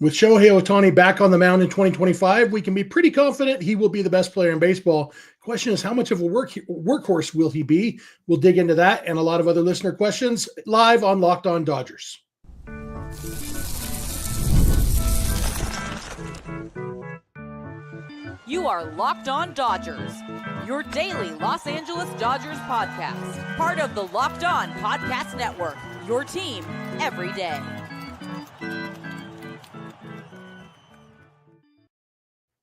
With Shohei Ohtani back on the mound in 2025, we can be pretty confident he will be the best player in baseball. Question is, how much of a workhorse will he be? We'll dig into that and a lot of other listener questions live on Locked On Dodgers. You are Locked On Dodgers, your daily Los Angeles Dodgers podcast. Part of the Locked On Podcast Network, your team every day.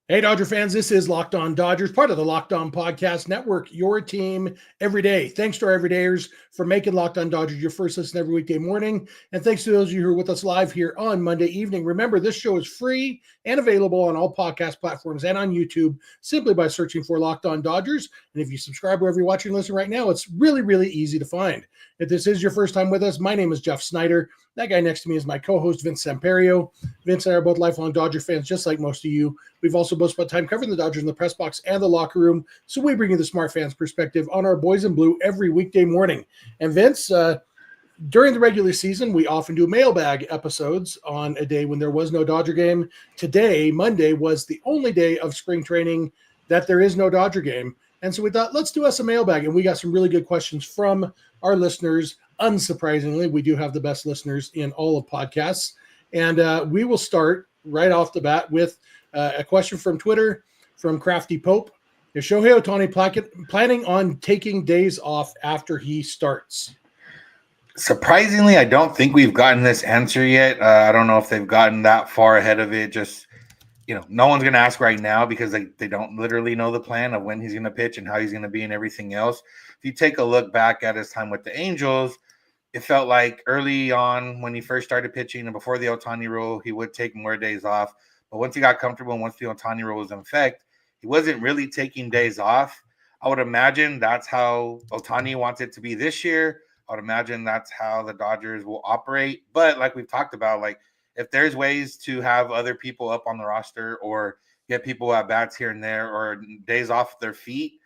Hey, Dodger fans, this is Locked On Dodgers, part of the Locked On Podcast Network, your team every day. Thanks to our everydayers for making Locked On Dodgers your first listen every weekday morning. And thanks to those of you who are with us live here on Monday evening. Remember, this show is free and available on all podcast platforms and on YouTube simply by searching for Locked On Dodgers. And if you subscribe wherever you're watching and listening right now, it's really, really easy to find. If this is your first time with us, my name is Jeff Snider. That guy next to me is my co-host, Vince Samperio. Vince and I are both lifelong Dodger fans, just like most of you. We've also both spent time covering the Dodgers in the press box and the locker room, so we bring you the smart fans perspective on our boys in blue every weekday morning. And Vince, during the regular season, we often do mailbag episodes on a day when there was no Dodger game. Today, Monday, was the only day of spring training that there is no Dodger game. And so we thought, let's do us a mailbag. And we got some really good questions from our listeners. Unsurprisingly, we do have the best listeners in all of podcasts. And we will start right off the bat with a question from Twitter from Crafty Pope. Is Shohei Ohtani planning on taking days off after he starts? Surprisingly, I don't think we've gotten this answer yet. I don't know if they've gotten that far ahead of it. Just, no one's going to ask right now because they don't literally know the plan of when he's going to pitch and how he's going to be and everything else. If you take a look back at his time with the Angels, it felt like early on when he first started pitching and before the Ohtani rule, he would take more days off. But once he got comfortable and once the Ohtani rule was in effect, he wasn't really taking days off. I would imagine that's how Ohtani wants it to be this year. I would imagine that's how the Dodgers will operate. But like we've talked about, like if there's ways to have other people up on the roster or get people at bats here and there or days off their feet,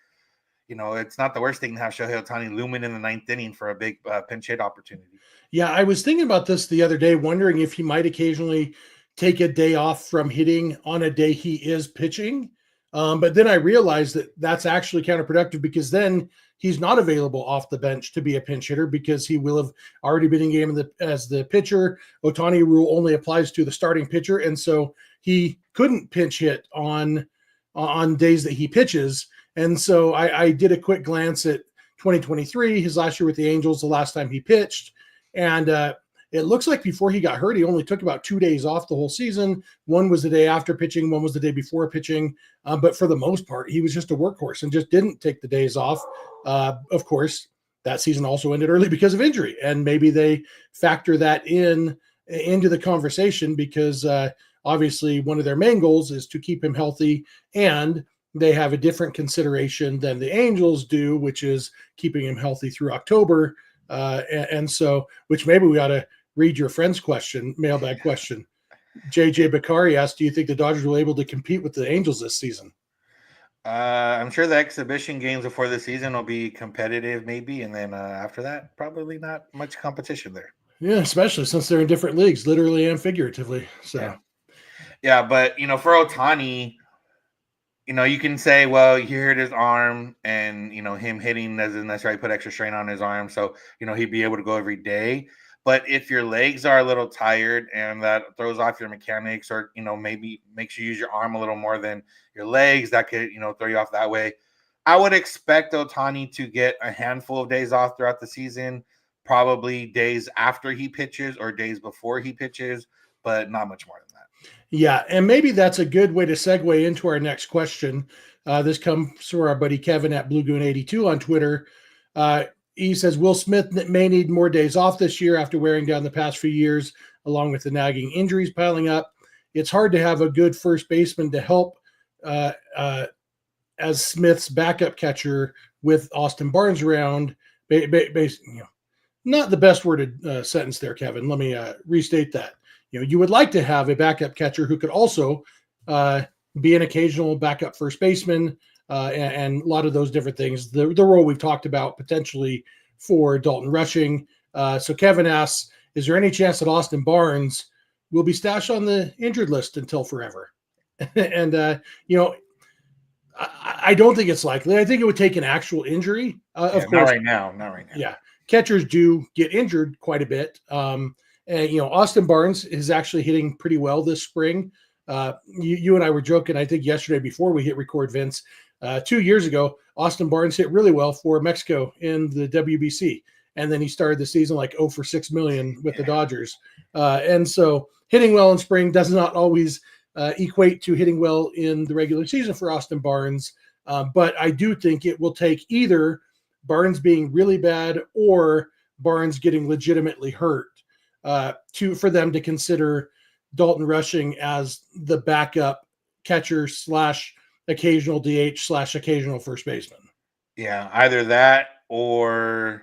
it's not the worst thing to have Shohei Ohtani looming in the ninth inning for a big pinch hit opportunity. Yeah, I was thinking about this the other day, wondering if he might occasionally take a day off from hitting on a day he is pitching. But then I realized that that's actually counterproductive because then he's not available off the bench to be a pinch hitter because he will have already been in game as the pitcher. Ohtani rule only applies to the starting pitcher. And so he couldn't pinch hit on days that he pitches. And so I did a quick glance at 2023, his last year with the Angels, the last time he pitched. And it looks like before he got hurt, he only took about 2 days off the whole season. One was the day after pitching, one was the day before pitching. But for the most part, he was just a workhorse and just didn't take the days off. Of course, that season also ended early because of injury. And maybe they factor that into the conversation because obviously one of their main goals is to keep him healthy, and they have a different consideration than the Angels do, which is keeping him healthy through October. And so, which maybe we ought to read your friend's question, mailbag question. JJ Bakari asked, do you think the Dodgers will be able to compete with the Angels this season? I'm sure the exhibition games before the season will be competitive maybe. And then after that, probably not much competition there. Yeah, especially since they're in different leagues, literally and figuratively. So, yeah, but, for Ohtani, you can say, well, he hurt his arm and, him hitting doesn't necessarily put extra strain on his arm. So, he'd be able to go every day. But if your legs are a little tired and that throws off your mechanics or, maybe makes you use your arm a little more than your legs, that could, throw you off that way. I would expect Ohtani to get a handful of days off throughout the season, probably days after he pitches or days before he pitches, but not much more than that. Yeah, and maybe that's a good way to segue into our next question. This comes from our buddy Kevin at BlueGoon82 on Twitter. He says, Will Smith may need more days off this year after wearing down the past few years, along with the nagging injuries piling up. It's hard to have a good first baseman to help as Smith's backup catcher with Austin Barnes around. Not the best worded sentence there, Kevin. Let me restate that. You would like to have a backup catcher who could also be an occasional backup first baseman and a lot of those different things. The role we've talked about potentially for Dalton Rushing. So Kevin asks, is there any chance that Austin Barnes will be stashed on the injured list until forever. And, you know, I don't think it's likely. I think it would take an actual injury. Of course. Not right now. Yeah. Catchers do get injured quite a bit. And, you know, Austin Barnes is actually hitting pretty well this spring. You and I were joking, I think yesterday before we hit record, Vince, 2 years ago, Austin Barnes hit really well for Mexico in the WBC. And then he started the season like 0 for 6 million with the Dodgers. And so hitting well in spring does not always equate to hitting well in the regular season for Austin Barnes. But I do think it will take either Barnes being really bad or Barnes getting legitimately hurt for them to consider Dalton Rushing as the backup catcher / occasional DH / occasional first baseman. Yeah, either that or,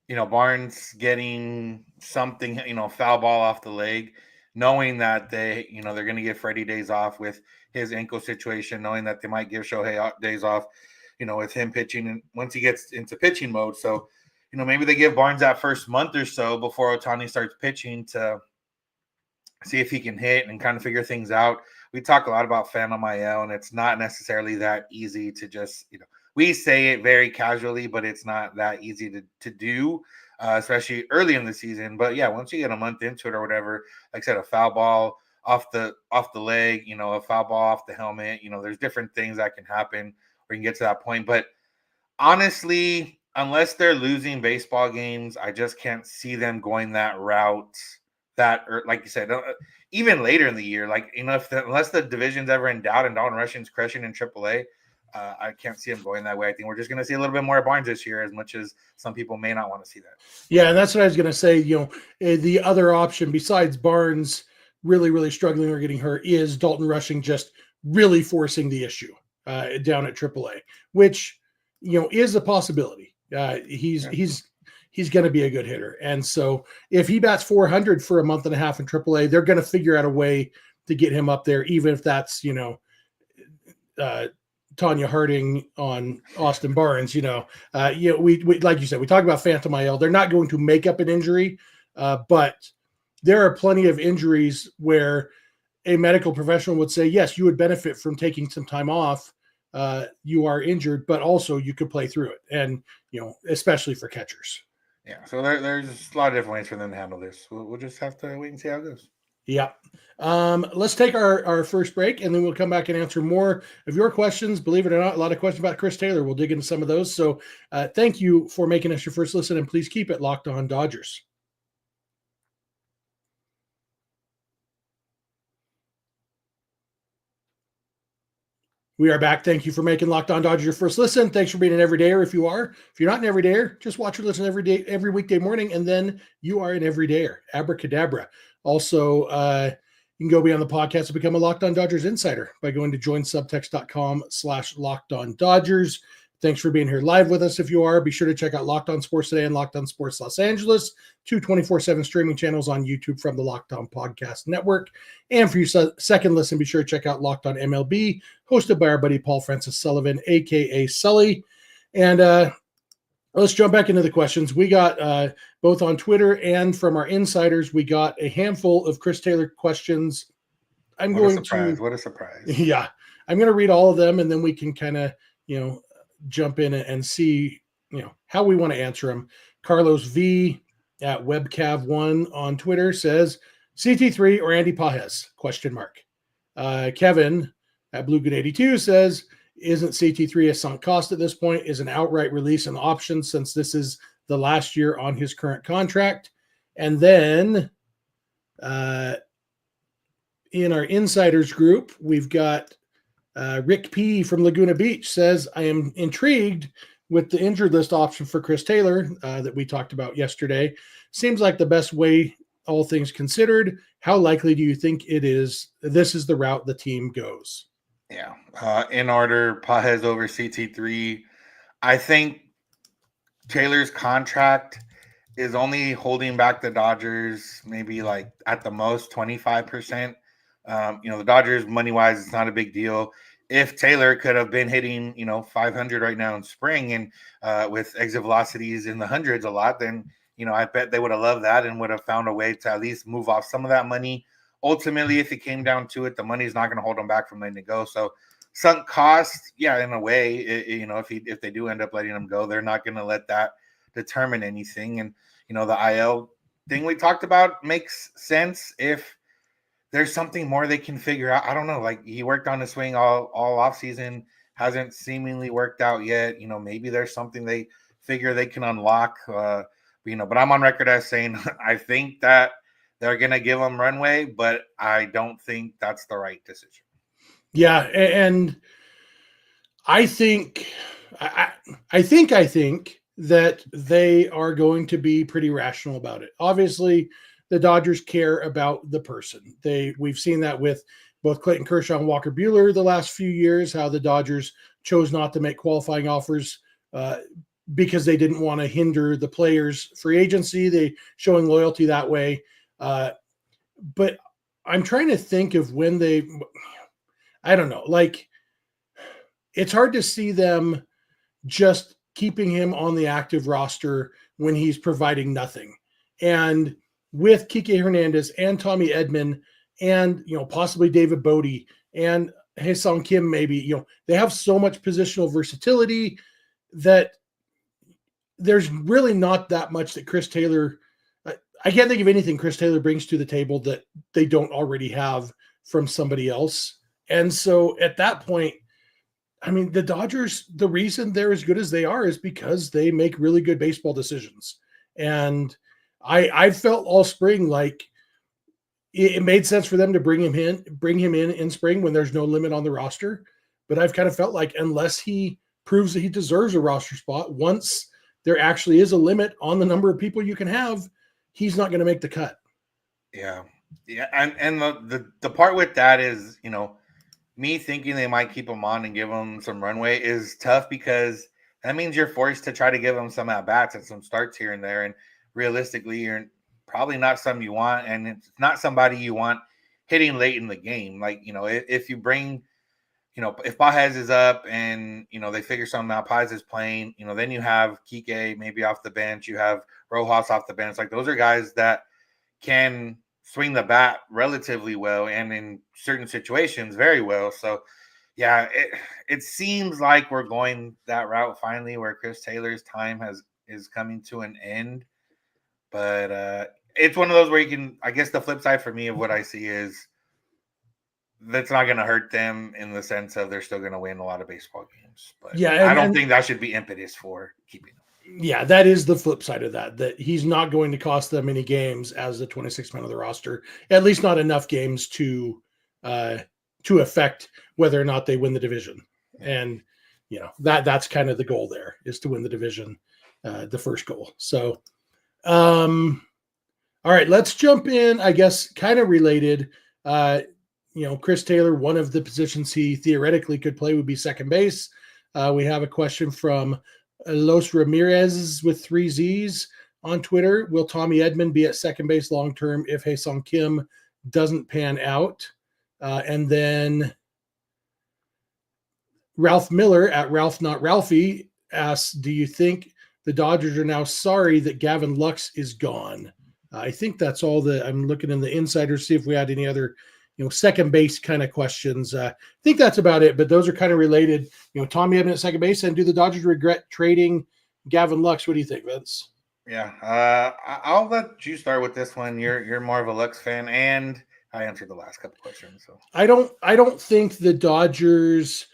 you know, Barnes getting something, you know, foul ball off the leg, knowing that they're going to give Freddie days off with his ankle situation, knowing that they might give Shohei days off, you know, with him pitching and once he gets into pitching mode. So, you know, maybe they give Barnes that first month or so before Ohtani starts pitching to see if he can hit and kind of figure things out. We talk a lot about Phantom IL, and it's not necessarily that easy to just, you know, we say it very casually, but it's not that easy to do, especially early in the season. But yeah, once you get a month into it or whatever, like I said, a foul ball off the leg, you know, a foul ball off the helmet, you know, there's different things that can happen where you can get to that point. But honestly, unless they're losing baseball games, I just can't see them going that route. That, or like you said, even later in the year, like, you know, unless the division's ever in doubt and Dalton Rushing's crushing in AAA, I can't see him going that way. I think we're just going to see a little bit more of Barnes this year, as much as some people may not want to see that. Yeah, and that's what I was going to say. You know, the other option besides Barnes really, really struggling or getting hurt is Dalton Rushing just really forcing the issue down at AAA, which, you know, is a possibility. He's going to be a good hitter. And so if he bats 400 for a month and a half in AAA, they're going to figure out a way to get him up there, even if that's, you know, Tanya Harding on Austin Barnes. You know, we like you said, we talk about Phantom IL. They're not going to make up an injury, but there are plenty of injuries where a medical professional would say, yes, you would benefit from taking some time off. You are injured, but also you could play through it. And, you know, especially for catchers. Yeah, so there's a lot of different ways for them to handle this. We'll just have to wait and see how it goes. Yeah. Let's take our first break, and then we'll come back and answer more of your questions. Believe it or not, a lot of questions about Chris Taylor. We'll dig into some of those. So thank you for making us your first listen, and please keep it locked on Dodgers. We are back. Thank you for making Locked On Dodgers your first listen. Thanks for being an everydayer. If you are, if you're not an everydayer, just watch or listen every weekday morning, and then you are an everydayer. Abracadabra. Also, you can go beyond the podcast and become a Locked On Dodgers insider by going to joinsubtext.com/LockedOnDodgers. Thanks for being here live with us. If you are, be sure to check out Locked On Sports Today and Locked On Sports Los Angeles, 2 24/7 streaming channels on YouTube from the Locked On Podcast Network. And for your second listen, be sure to check out Locked On MLB, hosted by our buddy Paul Francis Sullivan, a.k.a. Sully. And let's jump back into the questions. We got both on Twitter and from our insiders, we got a handful of Chris Taylor questions. What a surprise. Yeah. I'm going to read all of them, and then we can kind of, you know, jump in and see, you know, how we want to answer them. Carlos V at webcav1 on Twitter says CT3 or Andy Pages ? Kevin at BlueGood82 says, isn't CT3 a sunk cost at this point? Is an outright release an option since this is the last year on his current contract? And then in our insiders group, we've got Rick P. from Laguna Beach says, I am intrigued with the injured list option for Chris Taylor that we talked about yesterday. Seems like the best way, all things considered. How likely do you think this is the route the team goes? Yeah. In order, Pages over CT3. I think Taylor's contract is only holding back the Dodgers maybe like at the most 25%. You know, the Dodgers money-wise, it's not a big deal. If Taylor could have been hitting, you know, 500 right now in spring and with exit velocities in the hundreds a lot, then, you know, I bet they would have loved that and would have found a way to at least move off some of that money ultimately, if it came down to it, the money's not going to hold them back from letting it go. So sunk cost, yeah, in a way, if they do end up letting him go, they're not going to let that determine anything. And the IL thing we talked about makes sense if there's something more they can figure out. I don't know. Like, he worked on his swing all off season, hasn't seemingly worked out yet. Maybe there's something they figure they can unlock. But I'm on record as saying I think that they're going to give him runway, but I don't think that's the right decision. Yeah, and I think that they are going to be pretty rational about it. Obviously, the Dodgers care about the person. We've seen that with both Clayton Kershaw and Walker Buehler the last few years, how the Dodgers chose not to make qualifying offers because they didn't want to hinder the players' free agency. They showing loyalty that way. But I'm trying to think of when I don't know, like, it's hard to see them just keeping him on the active roster when he's providing nothing. And with Kike Hernandez and Tommy Edman and, possibly David Bodie and Hae-Sung Kim, maybe, they have so much positional versatility that there's really not that much that Chris Taylor, I can't think of anything Chris Taylor brings to the table that they don't already have from somebody else. And so at that point, I mean, the Dodgers, the reason they're as good as they are is because they make really good baseball decisions. And I felt all spring like it made sense for them to bring him in spring when there's no limit on the roster. But I've kind of felt like unless he proves that he deserves a roster spot, once there actually is a limit on the number of people you can have, he's not going to make the cut. Yeah. And the part with that is, me thinking they might keep him on and give him some runway is tough, because that means you're forced to try to give him some at-bats and some starts here and there. And realistically, you're probably not something you want. And it's not somebody you want hitting late in the game. Like, if you bring, if Baez is up and, they figure something out, Paz is playing, then you have Kike maybe off the bench. You have Rojas off the bench. Like, those are guys that can swing the bat relatively well, and in certain situations very well. So yeah, it seems like we're going that route finally, where Chris Taylor's time is coming to an end. But it's one of those where you can, I guess the flip side for me of what I see is that's not going to hurt them in the sense of they're still going to win a lot of baseball games. But yeah, I don't think that should be impetus for keeping them. Yeah, that is the flip side of that he's not going to cost them any games as the 26th man of the roster, at least not enough games to affect whether or not they win the division. And, that's kind of the goal there, is to win the division, the first goal. So, all right, let's jump in, I guess, kind of related. Chris Taylor, one of the positions he theoretically could play would be second base. We have a question from Los Ramirez with 3 Z's on Twitter. Will Tommy Edman be at second base long-term if Hae-Sung Kim doesn't pan out? And then Ralph Miller at Ralph Not Ralphie asks, do you think the Dodgers are now sorry that Gavin Lux is gone? I think that's all I'm looking in the insiders, see if we had any other second base kind of questions. I think that's about it, but those are kind of related. Tommy Edman at second base, and do the Dodgers regret trading Gavin Lux? What do you think, Vince? Yeah, I'll let you start with this one. You're more of a Lux fan, and I answered the last couple questions. So I don't think the Dodgers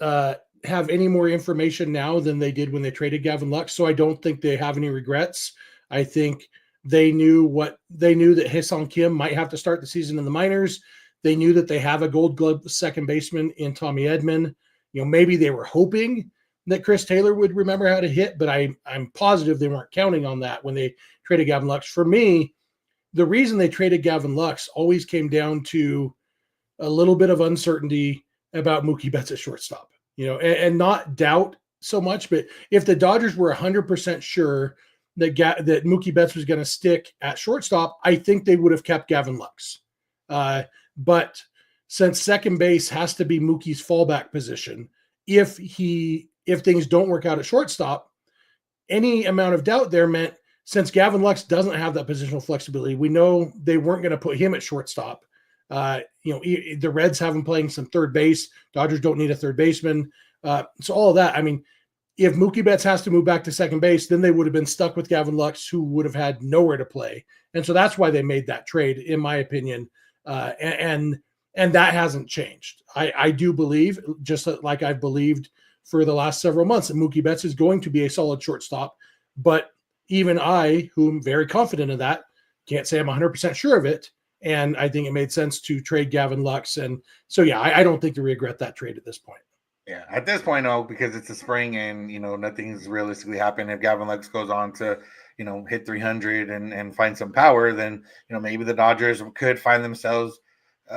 have any more information now than they did when they traded Gavin Lux. So I don't think they have any regrets. I think they knew that Hae-Sung Kim might have to start the season in the minors. They knew that they have a Gold Glove second baseman in Tommy Edman. Maybe they were hoping that Chris Taylor would remember how to hit, but I'm positive they weren't counting on that when they traded Gavin Lux. For me, the reason they traded Gavin Lux always came down to a little bit of uncertainty about Mookie Betts at shortstop, and not doubt so much. But if the Dodgers were 100% sure that Mookie Betts was going to stick at shortstop, I think they would have kept Gavin Lux. But since second base has to be Mookie's fallback position, if things don't work out at shortstop, any amount of doubt there meant, since Gavin Lux doesn't have that positional flexibility, we know they weren't going to put him at shortstop. The Reds have him playing some third base. Dodgers don't need a third baseman. So all of that, I mean, if Mookie Betts has to move back to second base, then they would have been stuck with Gavin Lux, who would have had nowhere to play. And so that's why they made that trade, in my opinion. And that hasn't changed. I do believe, just like I've believed for the last several months, that Mookie Betts is going to be a solid shortstop. But even I, who am very confident of that, can't say I'm 100% sure of it. And I think it made sense to trade Gavin Lux. And so, yeah, I don't think they regret that trade at this point. Yeah, at this point, no, because it's the spring and, nothing's realistically happened. If Gavin Lux goes on to, hit 300 and find some power, then, maybe the Dodgers could find themselves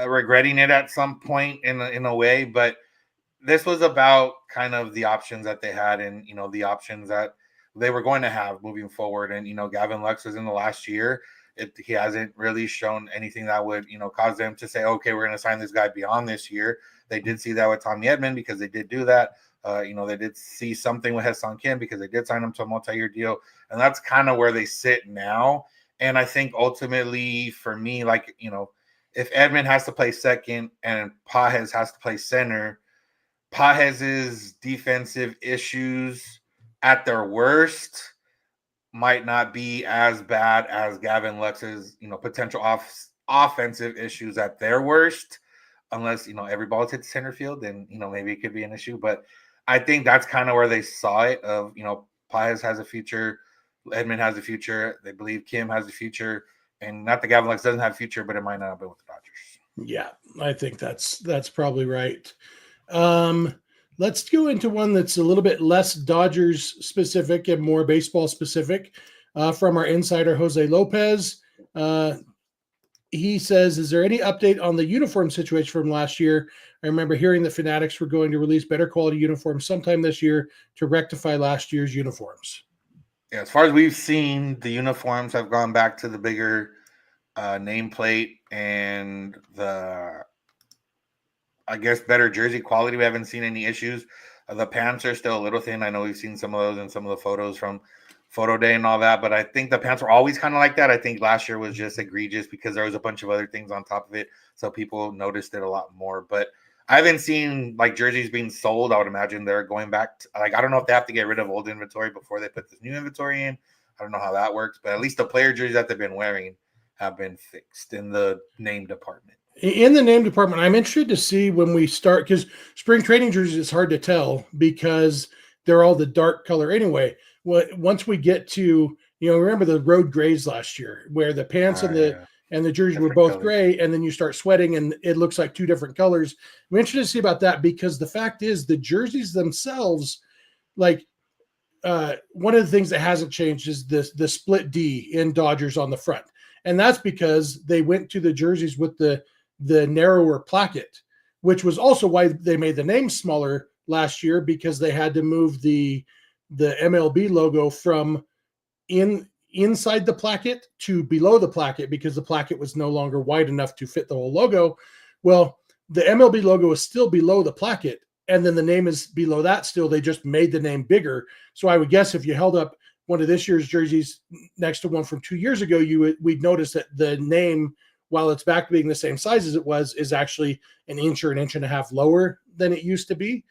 regretting it at some point in a way. But this was about kind of the options that they had and, the options that they were going to have moving forward. And, Gavin Lux was in the last year. He hasn't really shown anything that would, cause them to say, okay, we're going to sign this guy beyond this year. They did see that with Tommy Edman because they did do that. They did see something with Ha-Seong Kim because they did sign him to a multi-year deal. And that's kind of where they sit now. And I think ultimately for me, if Edman has to play second and Pages has to play center, Pages' defensive issues at their worst might not be as bad as Gavin Lux's, potential offensive issues at their worst. Unless, every ball hits center field, then, maybe it could be an issue. But I think that's kind of where they saw it of, Pages has a future, Edman has a future. They believe Kim has a future. And not that Gavin Lux doesn't have a future, but it might not have been with the Dodgers. Yeah, I think that's probably right. Let's go into one that's a little bit less Dodgers specific and more baseball specific from our insider, Jose Lopez. He says, is there any update on the uniform situation from last year? I remember hearing the Fanatics were going to release better quality uniforms sometime this year to rectify last year's uniforms. Yeah, as far as we've seen, the uniforms have gone back to the bigger nameplate and the, I guess, better jersey quality. We haven't seen any issues. The pants are still a little thin. I know we've seen some of those in some of the photos from photo day and all that, but I think the pants were always kind of like that. I think last year was just egregious because there was a bunch of other things on top of it, so people noticed it a lot more. But I haven't seen jerseys being sold. I would imagine they're going back to, I don't know if they have to get rid of old inventory before they put this new inventory in. I don't know how that works, but at least the player jerseys that they've been wearing have been fixed in the name department. In the name department, I'm interested to see when we start, because spring training jerseys is hard to tell because they're all the dark color anyway. Once we get to, remember the road grays last year where the pants and the jersey were both colors. Gray, and then you start sweating and it looks like two different colors. I'm interested to see about that because the fact is the jerseys themselves, one of the things that hasn't changed is the split D in Dodgers on the front. And that's because they went to the jerseys with the narrower placket, which was also why they made the name smaller last year, because they had to move the MLB logo from inside the placket to below the placket because the placket was no longer wide enough to fit the whole logo. Well, the MLB logo is still below the placket, and then the name is below that still. They just made the name bigger. So I would guess if you held up one of this year's jerseys next to one from 2 years ago, we'd notice that the name, while it's back to being the same size as it was, is actually an inch or an inch and a half lower than it used to be.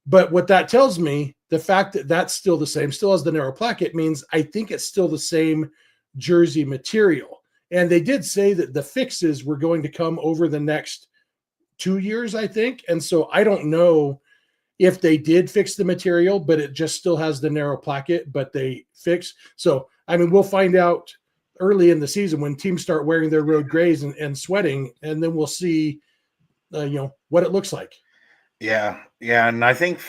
But what that tells me, the fact that that's still the same, still has the narrow placket, means I think it's still the same jersey material. And they did say that the fixes were going to come over the next 2 years, I think. And so I don't know if they did fix the material, but it just still has the narrow placket, but they fix. So, we'll find out early in the season when teams start wearing their road grays and sweating, and then we'll see, what it looks like. Yeah. And I think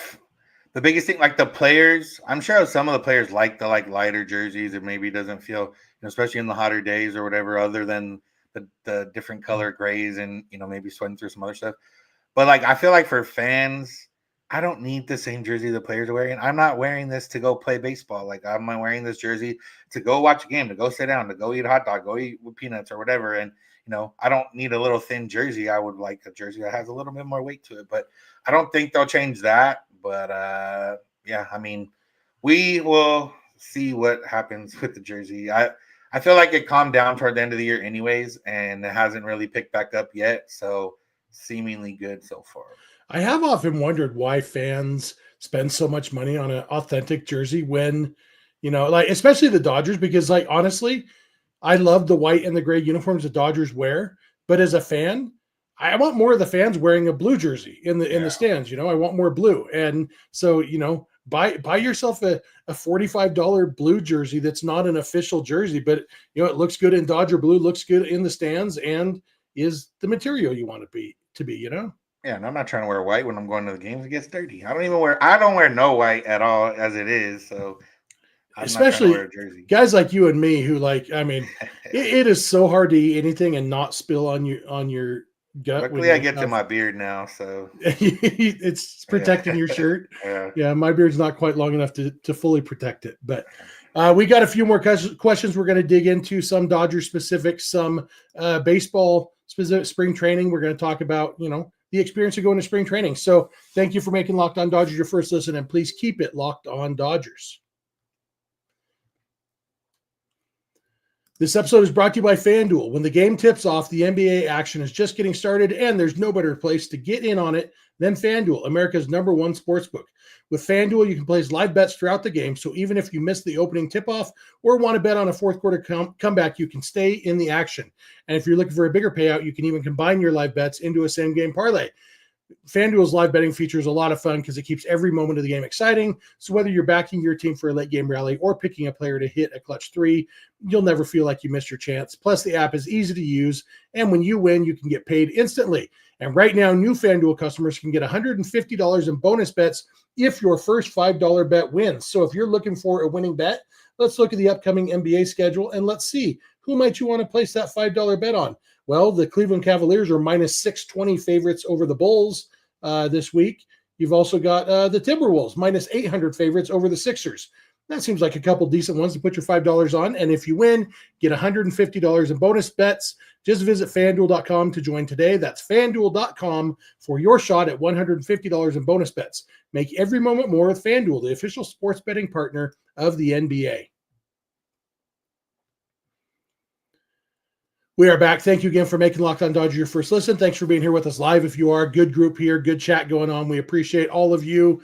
the biggest thing, the players, I'm sure some of the players like the lighter jerseys. It maybe doesn't feel, especially in the hotter days or whatever, other than the different color grays and, maybe sweating through some other stuff. But I feel like for fans, I don't need the same jersey the players are wearing. I'm not wearing this to go play baseball. I'm not wearing this jersey to go watch a game, to go sit down, to go eat a hot dog, go eat with peanuts or whatever. And, I don't need a little thin jersey. I would like a jersey that has a little bit more weight to it. But I don't think they'll change that. But, we will see what happens with the jersey. I I feel like it calmed down toward the end of the year anyways, and it hasn't really picked back up yet. So seemingly good so far. I have often wondered why fans spend so much money on an authentic jersey when, like especially the Dodgers, because like honestly, I love the white and the gray uniforms the Dodgers wear, but as a fan, I want more of the fans wearing a blue jersey in the stands. I want more blue, and so buy yourself a $45 blue jersey that's not an official jersey, but it looks good in Dodger blue, looks good in the stands, and is the material you want it to be. Yeah, and I'm not trying to wear white when I'm going to the games. It gets dirty. I don't wear no white at all as it is. So I'm not trying to wear especially a jersey. guys like you and me who it is so hard to eat anything and not spill on your gut. Luckily, I get to my beard now, so it's protecting your shirt. Yeah, my beard's not quite long enough to fully protect it, but we got a few more questions we're going to dig into, some Dodger specific, some baseball specific, spring training. We're going to talk about the experience of going to spring training. So thank you for making Locked On Dodgers your first listen, and please keep it Locked On Dodgers. This episode is brought to you by FanDuel. When the game tips off, the NBA action is just getting started, and there's no better place to get in on it than FanDuel, America's #1 sportsbook. With FanDuel, you can place live bets throughout the game, so even if you miss the opening tip-off or want to bet on a fourth quarter comeback, you can stay in the action. And if you're looking for a bigger payout, you can even combine your live bets into a same-game parlay. FanDuel's live betting feature is a lot of fun because it keeps every moment of the game exciting. So whether you're backing your team for a late game rally or picking a player to hit a clutch three, you'll never feel like you missed your chance. Plus, the app is easy to use, and when you win, you can get paid instantly. And right now, new FanDuel customers can get $150 in bonus bets if your first $5 bet wins. So if you're looking for a winning bet, let's look at the upcoming NBA schedule and let's see, who might you want to place that $5 bet on? Well, the Cleveland Cavaliers are minus 620 favorites over the Bulls this week. You've also got the Timberwolves minus 800 favorites over the Sixers. That seems like a couple decent ones to put your $5 on. And if you win, get $150 in bonus bets. Just visit FanDuel.com to join today. That's FanDuel.com for your shot at $150 in bonus bets. Make every moment more with FanDuel, the official sports betting partner of the NBA. We are back. Thank you again for making Locked On Dodgers your first listen. Thanks for being here with us live. If you are, good group here, good chat going on. We appreciate all of you.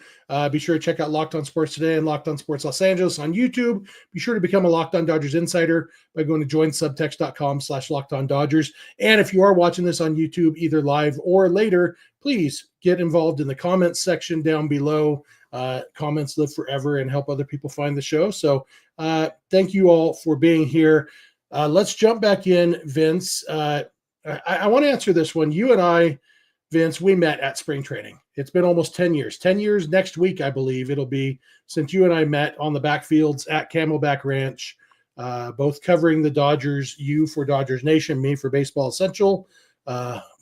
Be sure to check out Locked On Sports Today and Locked On Sports Los Angeles on YouTube. Be sure to become a Locked On Dodgers insider by going to joinsubtext.com/Locked On Dodgers. And if you are watching this on YouTube, either live or later, please get involved in the comments section down below. Comments live forever and help other people find the show. So thank you all for being here. Let's jump back in, Vince. I want to answer this one. You and I, Vince, we met at spring training. It's been almost 10 years. 10 years next week, I believe it'll be, since you and I met on the backfields at Camelback Ranch, both covering the Dodgers, you for Dodgers Nation, me for Baseball Essential.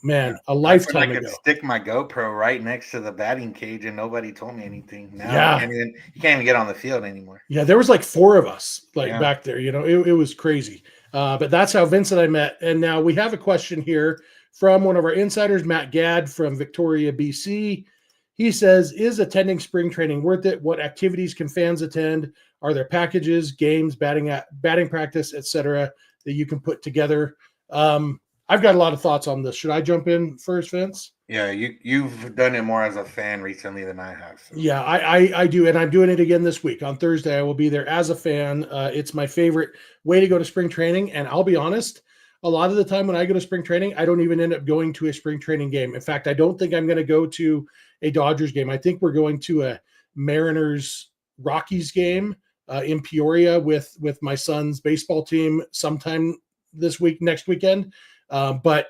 Man, a lifetime ago. I could stick my GoPro right next to the batting cage and nobody told me anything. Now you can't even get on the field anymore. Yeah, there was like 4 of us back there. It was crazy. But that's how Vince and I met. And now we have a question here from one of our insiders, Matt Gadd from Victoria, BC. He says, is attending spring training worth it? What activities can fans attend? Are there packages, games, batting practice, etc., that you can put together? I've got a lot of thoughts on this. Should I jump in first, Vince? Yeah, you've done it more as a fan recently than I have. So. Yeah, I do, and I'm doing it again this week. On Thursday, I will be there as a fan. It's my favorite way to go to spring training, and I'll be honest, a lot of the time when I go to spring training, I don't even end up going to a spring training game. In fact, I don't think I'm going to go to a Dodgers game. I think we're going to a Mariners-Rockies game in Peoria with my son's baseball team sometime next weekend. But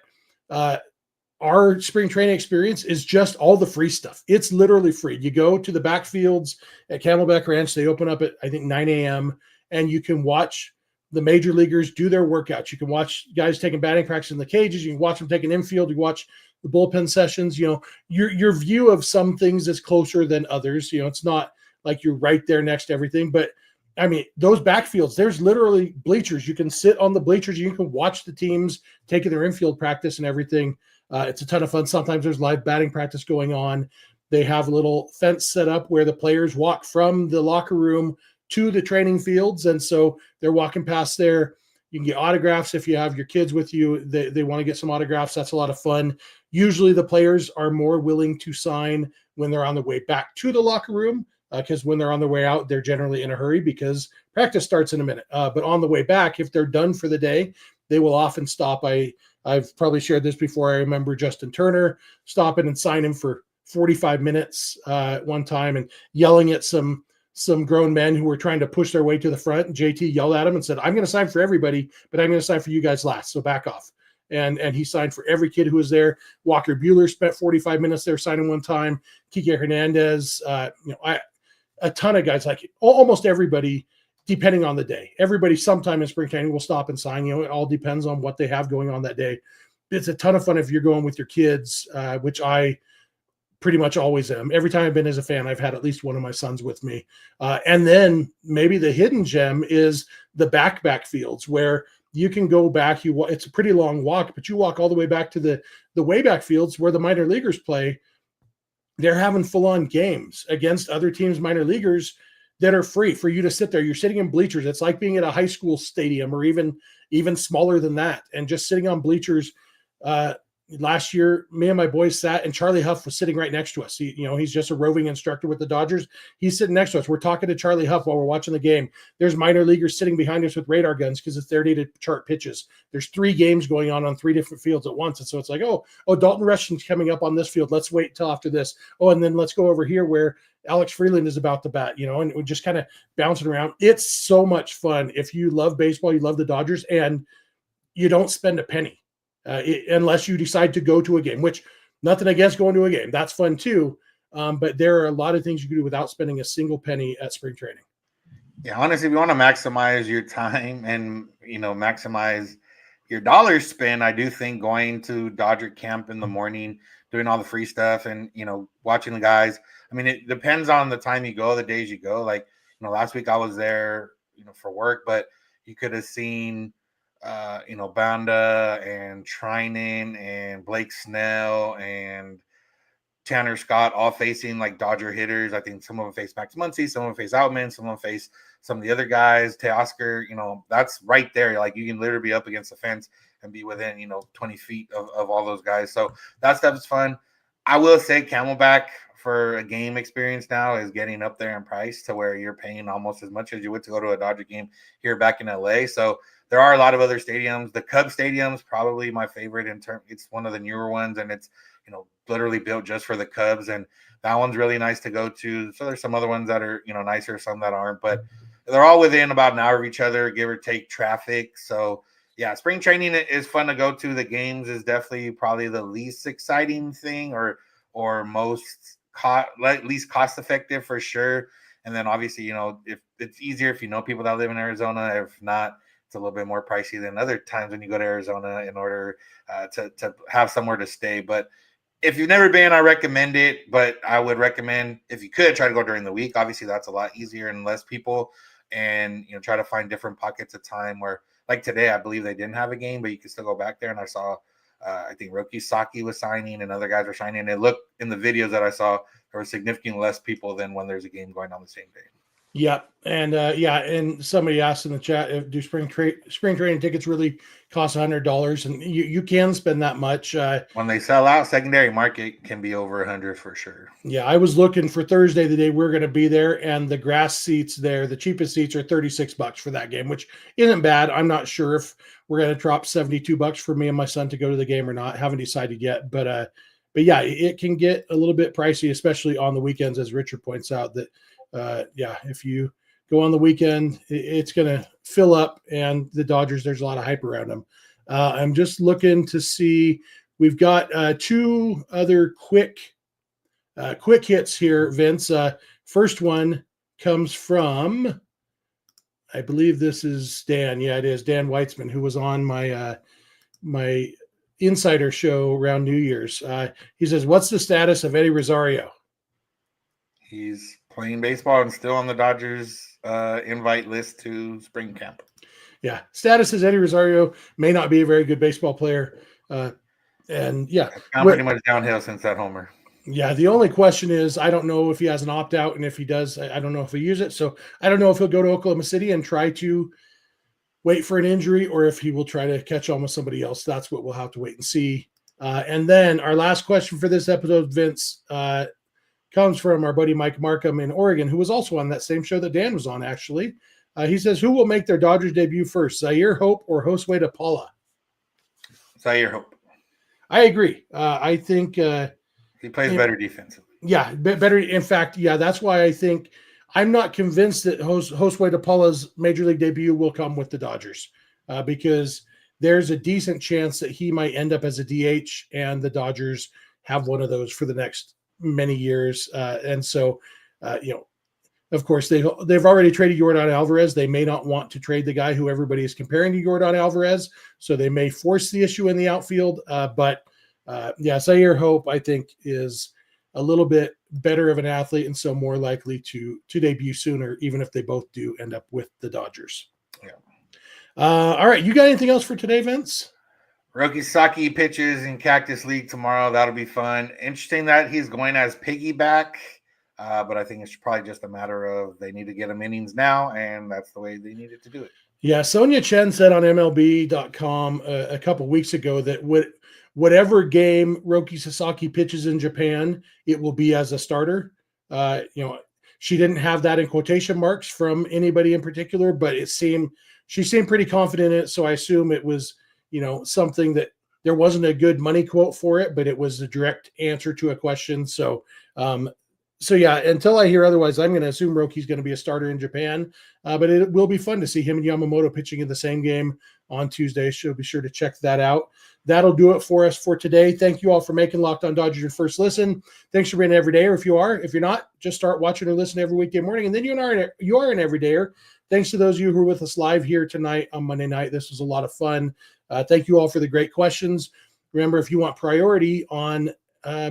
our spring training experience is just all the free stuff. It's literally free. You go to the backfields at Camelback Ranch. They open up at, I think, 9 a.m. and you can watch the major leaguers do their workouts. You can watch guys taking batting practice in the cages. You can watch them taking infield. You watch the bullpen sessions. Your view of some things is closer than others. It's not like you're right there next to everything, but I mean, those backfields, there's literally bleachers. You can sit on the bleachers. You can watch the teams taking their infield practice and everything. It's a ton of fun. Sometimes there's live batting practice going on. They have a little fence set up where the players walk from the locker room to the training fields. And so they're walking past there. You can get autographs if you have your kids with you. They want to get some autographs. That's a lot of fun. Usually the players are more willing to sign when they're on the way back to the locker room, because when they're on their way out, they're generally in a hurry because practice starts in a minute. But on the way back, if they're done for the day, they will often stop. I've probably shared this before. I remember Justin Turner stopping and signing for 45 minutes one time and yelling at some grown men who were trying to push their way to the front. And JT yelled at him and said, "I'm going to sign for everybody, but I'm going to sign for you guys last. So back off." And he signed for every kid who was there. Walker Buehler spent 45 minutes there signing one time. Kike Hernandez, a ton of guys, like almost everybody, depending on the day. Everybody sometime in spring training will stop and sign. It all depends on what they have going on that day. It's a ton of fun if you're going with your kids, which I pretty much always am. Every time I've been as a fan, I've had at least one of my sons with me. And then maybe the hidden gem is the back fields where you can go back. It's a pretty long walk, but you walk all the way back to the way back fields where the minor leaguers play. They're having full-on games against other teams' minor leaguers that are free for you to sit there. You're sitting in bleachers. It's like being at a high school stadium or even smaller than that, and just sitting on bleachers. Last year, me and my boys sat, and Charlie Huff was sitting right next to us. He's just a roving instructor with the Dodgers. He's sitting next to us. We're talking to Charlie Huff while we're watching the game. There's minor leaguers sitting behind us with radar guns because it's their day to chart pitches. There's 3 games going on 3 different fields at once. And so it's like, oh, Dalton Rushton's coming up on this field. Let's wait till after this. Oh, and then let's go over here where Alex Freeland is about to bat, and we're just kind of bouncing around. It's so much fun. If you love baseball, you love the Dodgers, and you don't spend a penny. Unless you decide to go to a game, which nothing against going to a game. That's fun too. But there are a lot of things you can do without spending a single penny at spring training. Yeah, honestly, if you want to maximize your time and, maximize your dollar spend, I do think going to Dodger camp in the morning, doing all the free stuff and, watching the guys. I mean, it depends on the time you go, the days you go. Like, last week I was there, for work, but you could have seen Banda and Trinan and Blake Snell and Tanner Scott all facing like Dodger hitters. I think some of them face Max Muncy, some of them face Outman, some of them face some of the other guys. Teoscar, that's right there. Like you can literally be up against the fence and be within 20 feet of all those guys. So that stuff is fun. I will say Camelback for a game experience now is getting up there in price to where you're paying almost as much as you would to go to a Dodger game here back in LA. So there are a lot of other stadiums. The Cubs stadium's probably my favorite it's one of the newer ones, and it's, literally built just for the Cubs. And that one's really nice to go to. So there's some other ones that are, nicer, some that aren't, but they're all within about an hour of each other, give or take traffic. So yeah, spring training is fun to go to. The games is definitely probably the least exciting thing or least cost effective for sure. And then obviously, if it's easier if people that live in Arizona. If not, it's a little bit more pricey than other times when you go to Arizona in order to have somewhere to stay. But if you've never been, I recommend it. But I would recommend, if you could, try to go during the week. Obviously, that's a lot easier and less people. And, try to find different pockets of time where, like today, I believe they didn't have a game, but you can still go back there. And I saw, I think Roki Sasaki was signing and other guys were signing. And it looked in the videos that I saw, there were significantly less people than when there's a game going on the same day. Yeah. And and somebody asked in the chat, do spring training tickets really cost $100? And you can spend that much. When they sell out, secondary market can be over $100 for sure. Yeah, I was looking for Thursday, the day we're going to be there, and the grass seats there, the cheapest seats are $36 for that game, which isn't bad. I'm not sure if we're going to drop $72 for me and my son to go to the game or not. Haven't decided yet, but yeah, it can get a little bit pricey, especially on the weekends, as Richard points out. That if you go on the weekend, it's going to fill up, and the Dodgers, there's a lot of hype around them. I'm just looking to see. We've got 2 other quick hits here, Vince. First one comes from, I believe this is Dan. Yeah, it is Dan Weitzman, who was on my insider show around New Year's. He says, "What's the status of Eddie Rosario?" He's playing baseball and still on the Dodgers invite list to spring camp. Yeah, status is Eddie Rosario may not be a very good baseball player, and yeah, pretty much downhill since that homer. Yeah, the only question is, I don't know if he has an opt-out, and if he does, I don't know if he'll use it. So I don't know if he'll go to Oklahoma City and try to wait for an injury or if he will try to catch on with somebody else. That's what we'll have to wait and see. And then our last question for this episode, Vince, comes from our buddy Mike Markham in Oregon, who was also on that same show that Dan was on, actually. He says, who will make their Dodgers debut first, Zaire Hope or Josue DePaula? Zaire Hope. I agree. I think he plays better defensively. Yeah, better. In fact, yeah, that's why I think I'm not convinced that Josue DePaula's major league debut will come with the Dodgers because there's a decent chance that he might end up as a DH and the Dodgers have one of those for the next many years. And so, of course, they've already traded Yordan Alvarez. They may not want to trade the guy who everybody is comparing to Yordan Alvarez, so they may force the issue in the outfield. But Zaire Hope, I think, is a little bit better of an athlete and so more likely to debut sooner, even if they both do end up with the Dodgers. Yeah. All right, you got anything else for today, Vince? Roki Sasaki pitches in Cactus League tomorrow. That'll be fun. Interesting that he's going as piggyback. But I think it's probably just a matter of they need to get him innings now, and that's the way they needed to do it. Yeah, Sonia Chen said on MLB.com a couple weeks ago that whatever game Roki Sasaki pitches in Japan, it will be as a starter. She didn't have that in quotation marks from anybody in particular, but she seemed pretty confident in it, so I assume it was something that there wasn't a good money quote for it, but it was a direct answer to a question. So yeah, until I hear otherwise, I'm going to assume Roki's going to be a starter in Japan. But it will be fun to see him and Yamamoto pitching in the same game on Tuesday. So be sure to check that out. That'll do it for us for today. Thank you all for making Locked On Dodgers your first listen. Thanks for being an everydayer. If you're not, just start watching or listening every weekday morning, and then you are an everydayer. Thanks to those of you who are with us live here tonight on Monday night. This was a lot of fun. Thank you all for the great questions. Remember, if you want priority on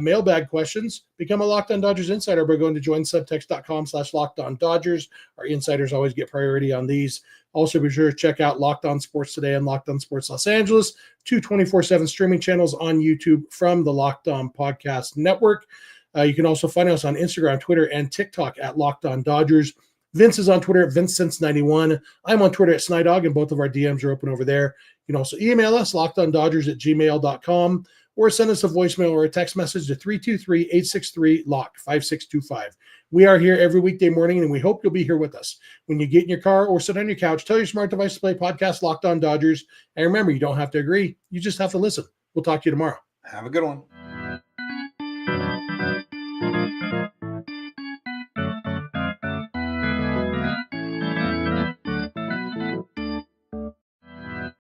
mailbag questions, become a Locked On Dodgers insider by going to joinsubtext.com/LockedOnDodgers. Our insiders always get priority on these. Also, be sure to check out Locked On Sports Today and Locked On Sports Los Angeles, 2 24/7 streaming channels on YouTube from the Locked On Podcast Network. You can also find us on Instagram, Twitter, and TikTok at Locked On Dodgers. Vince is on Twitter at VinceSense91. I'm on Twitter at Snydog, and both of our DMs are open over there. You can also email us, lockedondodgers@gmail.com, or send us a voicemail or a text message to 323-863-LOCK-5625. We are here every weekday morning, and we hope you'll be here with us. When you get in your car or sit on your couch, tell your smart device to play podcast Locked On Dodgers. And remember, you don't have to agree. You just have to listen. We'll talk to you tomorrow. Have a good one.